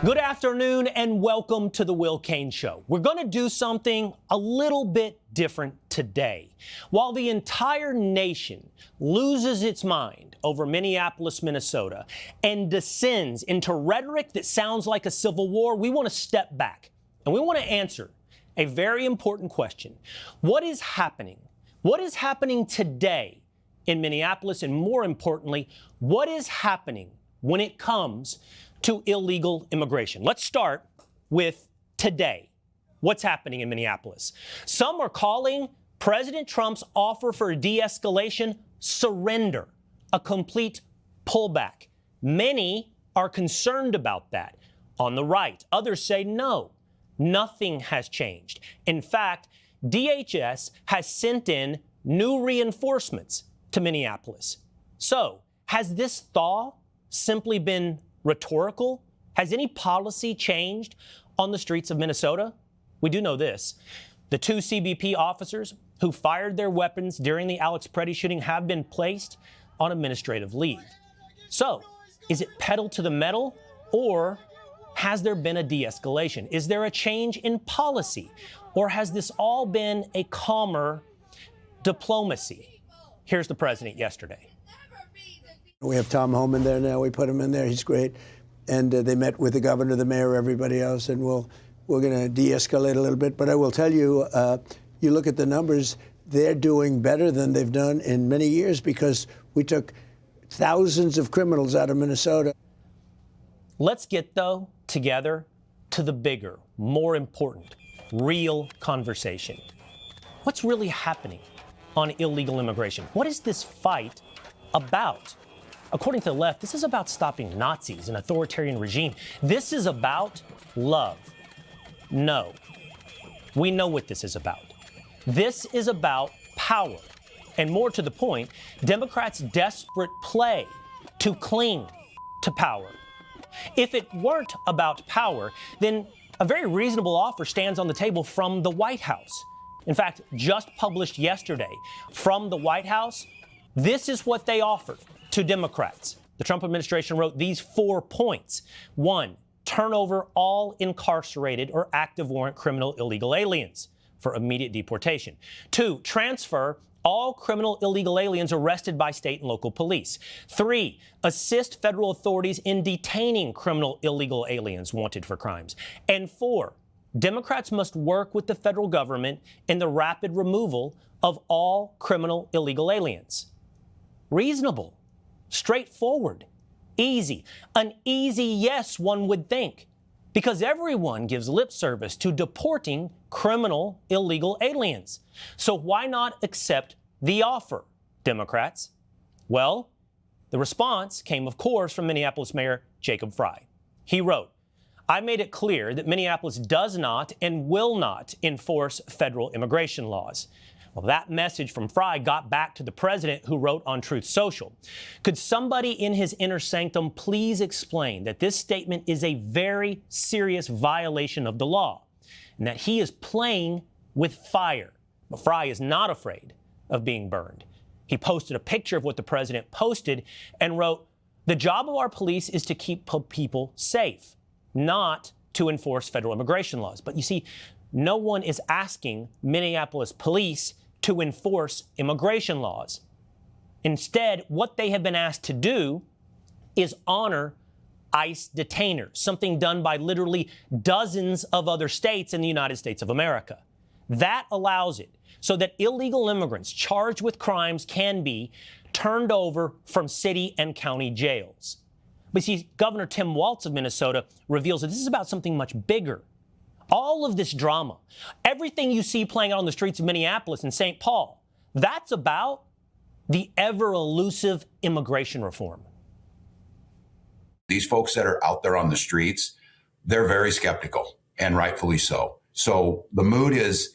Good afternoon and welcome to the Will Cain Show. We're going to do something a little bit different today. While the entire nation loses its mind over Minneapolis, Minnesota, and descends into rhetoric that sounds like a civil war, we want to step back and we want to answer a very important question. What is happening? What is happening today in Minneapolis? And more importantly, what is happening when it comes to illegal immigration? Let's start with today. What's happening in Minneapolis? Some are calling President Trump's offer for de-escalation surrender, a complete pullback. Many are concerned about that on the right. Others say no, nothing has changed. In fact, DHS has sent in new reinforcements to Minneapolis. So, has this thaw simply been rhetorical? Has any policy changed on the streets of Minnesota? We do know this. The two CBP officers who fired their weapons during the Alex Preddy shooting have been placed on administrative leave. So, is it pedal to the metal, or has there been a de-escalation? Is there a change in policy, or has this all been a calmer diplomacy? Here's the president yesterday. We have Tom Homan there now. We put him in there. He's great. And they met with the governor, the mayor, everybody else, and we're going to de-escalate a little bit. But I will tell you, you look at the numbers, they're doing better than they've done in many years because we took thousands of criminals out of Minnesota. Let's get, though, together to the bigger, more important, real conversation. What's really happening on illegal immigration? What is this fight about? According to the left, this is about stopping Nazis, an authoritarian regime. This is about love. No. We know what this is about. This is about power. And more to the point, Democrats' desperate play to cling to power. If it weren't about power, then a very reasonable offer stands on the table from the White House. In fact, just published yesterday from the White House, this is what they offered to Democrats. The Trump administration wrote these 4 points. 1, turn over all incarcerated or active warrant criminal illegal aliens for immediate deportation. 2, transfer all criminal illegal aliens arrested by state and local police. 3, assist federal authorities in detaining criminal illegal aliens wanted for crimes. And 4, Democrats must work with the federal government in the rapid removal of all criminal illegal aliens. Reasonable, straightforward, easy. An easy yes, one would think, because everyone gives lip service to deporting criminal illegal aliens. So why not accept the offer, Democrats? Well, the response came, of course, from Minneapolis Mayor Jacob Frey. He wrote, I made it clear that Minneapolis does not and will not enforce federal immigration laws. Well, that message from Frey got back to the president, who wrote on Truth Social. Could somebody in his inner sanctum please explain that this statement is a very serious violation of the law and that he is playing with fire? But Frey is not afraid of being burned. He posted a picture of what the president posted and wrote, the job of our police is to keep people safe, not to enforce federal immigration laws. But you see, no one is asking Minneapolis police to enforce immigration laws. Instead, what they have been asked to do is honor ICE detainers, something done by literally dozens of other states in the United States of America. That allows it so that illegal immigrants charged with crimes can be turned over from city and county jails. But see, Governor Tim Walz of Minnesota reveals that this is about something much bigger. All of this drama, everything you see playing out on the streets of Minneapolis and St. Paul, that's about the ever-elusive immigration reform. These folks that are out there on the streets, they're very skeptical, and rightfully so. So the mood is,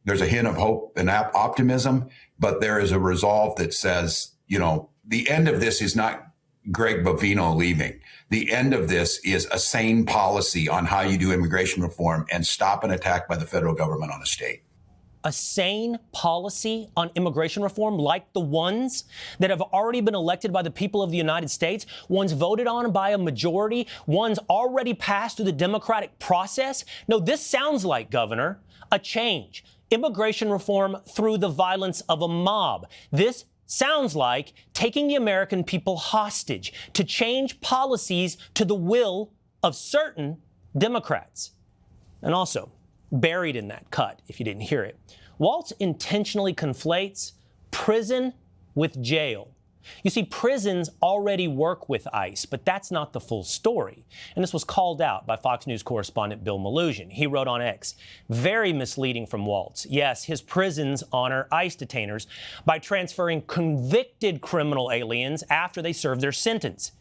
there's a hint of hope and optimism, but there is a resolve that says, you know, the end of this is not Greg Bovino leaving. The end of this is a sane policy on how you do immigration reform and stop an attack by the federal government on a state. a sane policy on immigration reform like the ones that have already been elected by the people of the United States, ones voted on by a majority, ones already passed through the democratic process? No, this sounds like, Governor, a change. Immigration reform through the violence of a mob. This sounds like taking the American people hostage to change policies to the will of certain Democrats. And also, buried in that cut, if you didn't hear it, Waltz intentionally conflates prison with jail. You see, prisons already work with ICE, but that's not the full story. And this was called out by Fox News correspondent Bill Melugin. He wrote on X, very misleading from Waltz. Yes, his prisons honor ICE detainers by transferring convicted criminal aliens after they serve their sentence.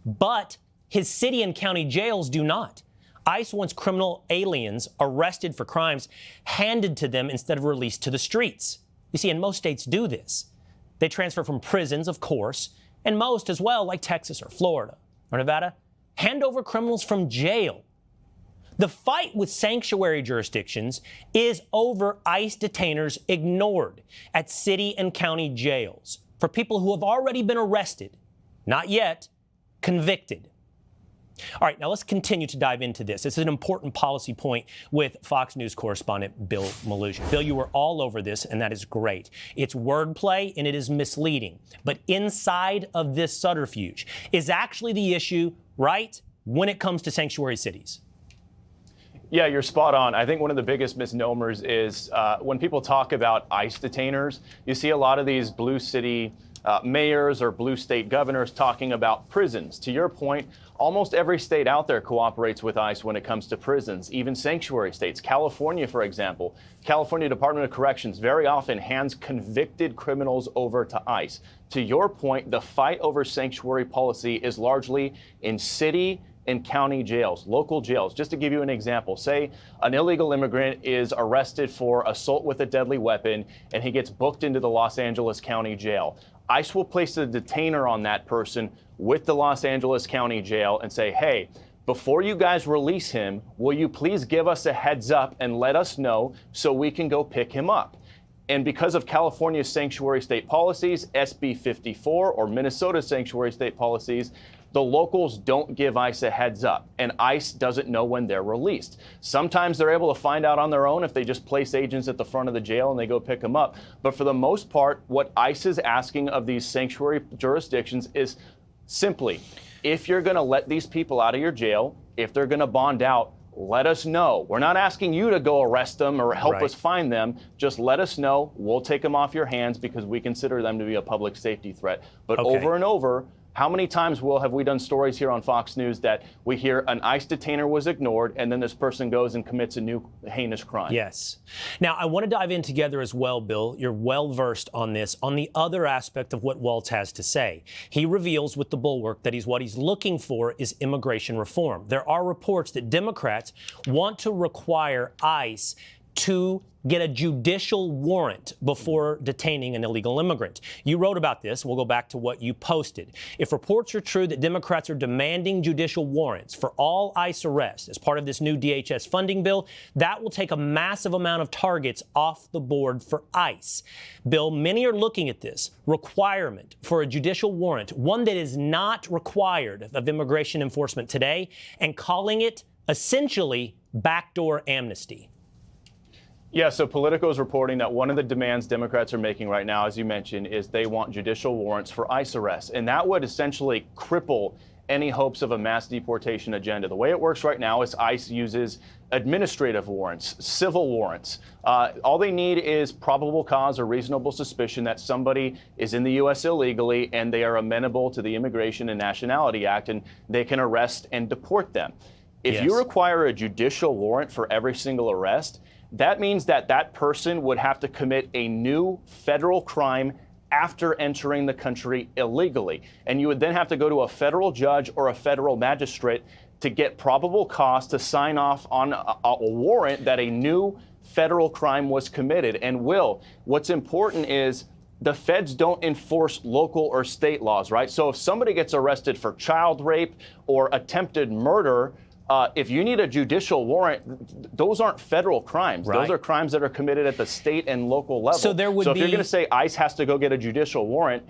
But his city and county jails do not. ICE wants criminal aliens arrested for crimes handed to them instead of released to the streets. You see, and most states do this. They transfer from prisons, of course, and most as well, like Texas or Florida or Nevada, hand over criminals from jail. The fight with sanctuary jurisdictions is over ICE detainers ignored at city and county jails for people who have already been arrested, not yet convicted. All right, now let's continue to dive into this. This is an important policy point with Fox News correspondent Bill Melugin. Bill, you were all over this, and that is great. It's wordplay, and it is misleading. But inside of this subterfuge is actually the issue, right, when it comes to sanctuary cities. Yeah, you're spot on. I think one of the biggest misnomers is when people talk about ICE detainers, you see a lot of these blue city mayors or blue state governors talking about prisons. To your point, almost every state out there cooperates with ICE when it comes to prisons, even sanctuary states. California, for example, California Department of Corrections very often hands convicted criminals over to ICE. To your point, the fight over sanctuary policy is largely in city and county jails, local jails. Just to give you an example, say an illegal immigrant is arrested for assault with a deadly weapon and he gets booked into the Los Angeles County Jail. ICE will place a detainer on that person with the Los Angeles County Jail and say, hey, before you guys release him, will you please give us a heads up and let us know so we can go pick him up? And because of California's sanctuary state policies, SB 54 or Minnesota's sanctuary state policies, the locals don't give ICE a heads up, and ICE doesn't know when they're released. Sometimes they're able to find out on their own if they just place agents at the front of the jail and they go pick them up. But for the most part, what ICE is asking of these sanctuary jurisdictions is simply, if you're going to let these people out of your jail, if they're going to bond out, let us know. We're not asking you to go arrest them or help us find them. Just let us know. We'll take them off your hands because we consider them to be a public safety threat. But over and over, how many times, Will, have we done stories here on Fox News that we hear an ICE detainer was ignored and then this person goes and commits a new heinous crime? Yes. Now, I want to dive in together as well, Bill. You're well versed on this, on the other aspect of what Waltz has to say. He reveals with the Bulwark that what he's looking for is immigration reform. There are reports that Democrats want to require ICE to get a judicial warrant before detaining an illegal immigrant. You wrote about this. We'll go back to what you posted. If reports are true that Democrats are demanding judicial warrants for all ICE arrests as part of this new DHS funding bill, that will take a massive amount of targets off the board for ICE. Bill, many are looking at this requirement for a judicial warrant, one that is not required of immigration enforcement today, and calling it essentially backdoor amnesty. Yeah, so Politico is reporting that one of the demands Democrats are making right now, as you mentioned, is they want judicial warrants for ICE arrests. And that would essentially cripple any hopes of a mass deportation agenda. The way it works right now is ICE uses administrative warrants, civil warrants. All they need is probable cause or reasonable suspicion that somebody is in the U.S. illegally and they are amenable to the Immigration and Nationality Act, and they can arrest and deport them. If you require a judicial warrant for every single arrest, that means that that person would have to commit a new federal crime after entering the country illegally. And you would then have to go to a federal judge or a federal magistrate to get probable cause to sign off on a warrant that a new federal crime was committed. And what's important is the feds don't enforce local or state laws, right? So if somebody gets arrested for child rape or attempted murder, if you need a judicial warrant, those aren't federal crimes. Right. Those are crimes that are committed at the state and local level. So there would if you're be- going to say ICE has to go get a judicial warrant,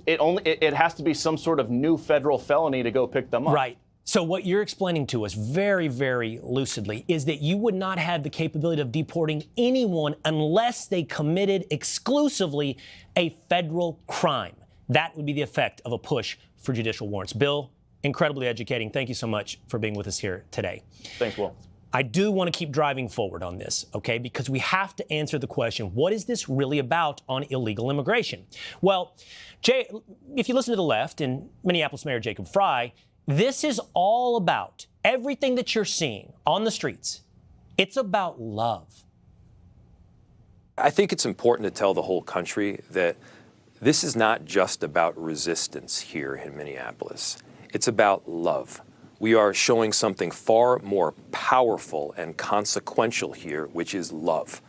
it has to be some sort of new federal felony to go pick them up. Right. So what you're explaining to us very, very lucidly is that you would not have the capability of deporting anyone unless they committed exclusively a federal crime. That would be the effect of a push for judicial warrants. Bill, incredibly educating. Thank you so much for being with us here today. Thanks, Will. I do want to keep driving forward on this, okay, because we have to answer the question, what is this really about on illegal immigration? Well, Jay, if you listen to the left and Minneapolis Mayor Jacob Frey, this is all about everything that you're seeing on the streets. It's about love. I think it's important to tell the whole country that this is not just about resistance here in Minneapolis. It's about love. We are showing something far more powerful and consequential here, which is love.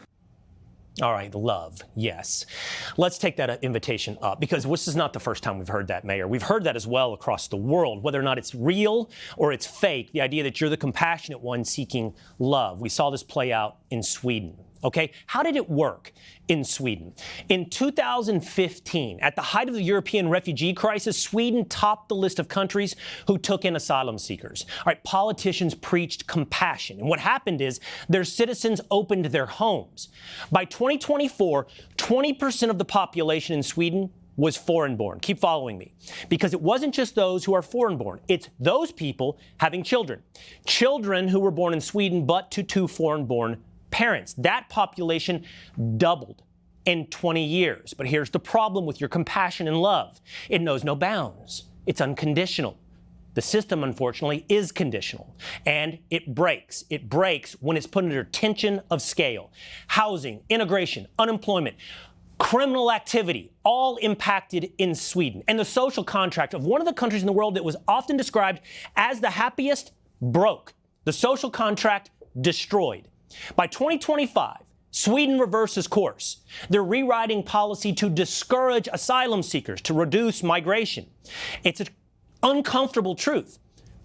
All right, love, yes. Let's take that invitation up, because this is not the first time we've heard that, Mayor. We've heard that as well across the world, whether or not it's real or it's fake, the idea that you're the compassionate one seeking love. We saw this play out in Sweden. Okay, how did it work in Sweden? In 2015, at the height of the European refugee crisis, Sweden topped the list of countries who took in asylum seekers. All right, politicians preached compassion. And what happened is their citizens opened their homes. By 2024, 20% of the population in Sweden was foreign-born. Keep following me. Because it wasn't just those who are foreign-born. It's those people having children. Children who were born in Sweden but to two foreign-born parents. That population doubled in 20 years. But here's the problem with your compassion and love. It knows no bounds. It's unconditional. The system, unfortunately, is conditional. And it breaks. It breaks when it's put under tension of scale. Housing, integration, unemployment, criminal activity, all impacted in Sweden. And the social contract of one of the countries in the world that was often described as the happiest broke. The social contract destroyed. By 2025, Sweden reverses course. They're rewriting policy to discourage asylum seekers, to reduce migration. It's an uncomfortable truth.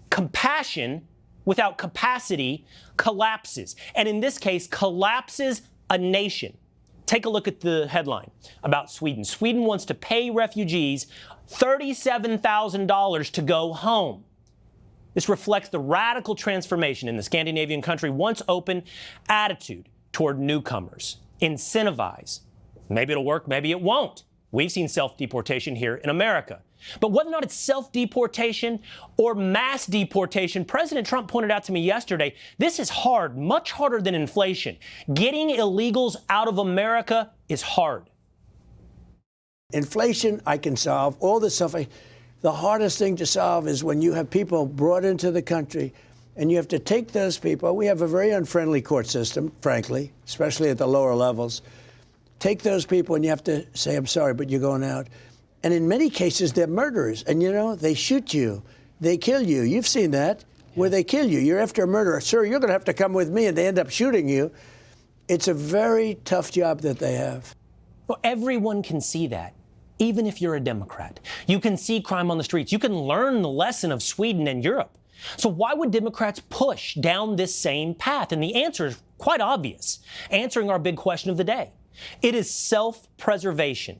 Compassion without capacity collapses. And in this case, collapses a nation. Take a look at the headline about Sweden. Sweden wants to pay refugees $37,000 to go home. This reflects the radical transformation in the Scandinavian country once open attitude toward newcomers. Incentivize. Maybe it'll work, maybe it won't. We've seen self-deportation here in America. But whether or not it's self-deportation or mass deportation, President Trump pointed out to me yesterday, this is hard, much harder than inflation. Getting illegals out of America is hard. Inflation, I can solve. All this stuff. The hardest thing to solve is when you have people brought into the country and you have to take those people. We have a very unfriendly court system, frankly, especially at the lower levels. Take those people and you have to say, I'm sorry, but you're going out. And in many cases, they're murderers. And, you know, they shoot you. They kill you. You've seen that, where they kill you. You're after a murderer. Sir, you're going to have to come with me. And they end up shooting you. It's a very tough job that they have. Well, everyone can see that. Even if you're a Democrat, you can see crime on the streets. You can learn the lesson of Sweden and Europe. So why would Democrats push down this same path? And the answer is quite obvious, answering our big question of the day. It is self-preservation.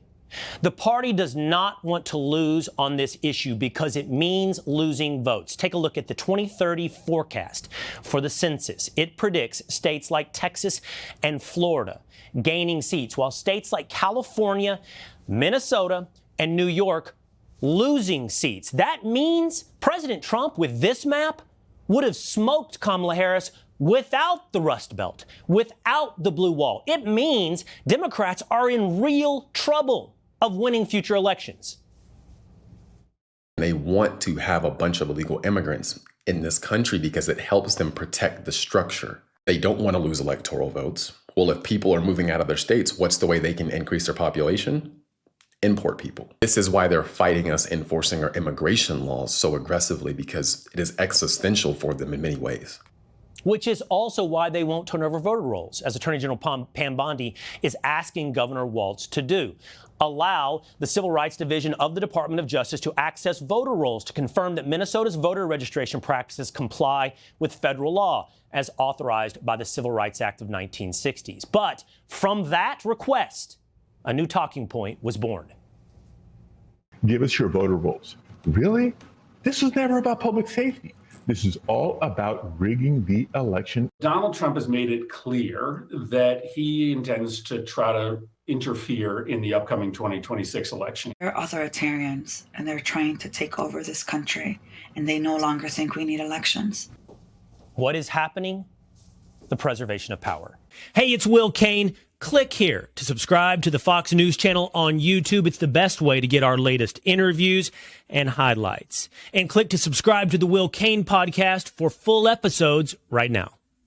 The party does not want to lose on this issue because it means losing votes. Take a look at the 2030 forecast for the census. It predicts states like Texas and Florida gaining seats, while states like California, Minnesota, and New York losing seats. That means President Trump, with this map, would have smoked Kamala Harris without the Rust Belt, without the blue wall. It means Democrats are in real trouble of winning future elections. They want to have a bunch of illegal immigrants in this country because it helps them protect the structure. They don't want to lose electoral votes. Well, if people are moving out of their states, what's the way they can increase their population? Import people. This is why they're fighting us enforcing our immigration laws so aggressively, because it is existential for them in many ways. which is also why they won't turn over voter rolls, as Attorney General Pam Bondi is asking Governor Walz to do. Allow the Civil Rights Division of the Department of Justice to access voter rolls to confirm that Minnesota's voter registration practices comply with federal law, as authorized by the Civil Rights Act of 1960s. But from that request, a new talking point was born. Give us your voter rolls. Really? This was never about public safety. This is all about rigging the election. Donald Trump has made it clear that he intends to try to interfere in the upcoming 2026 election. They're authoritarians and they're trying to take over this country, and they no longer think we need elections. What is happening? The preservation of power. Hey, it's Will Cain. Click here to subscribe to the Fox News channel on YouTube. It's the best way to get our latest interviews and highlights. And click to subscribe to the Will Cain podcast for full episodes right now.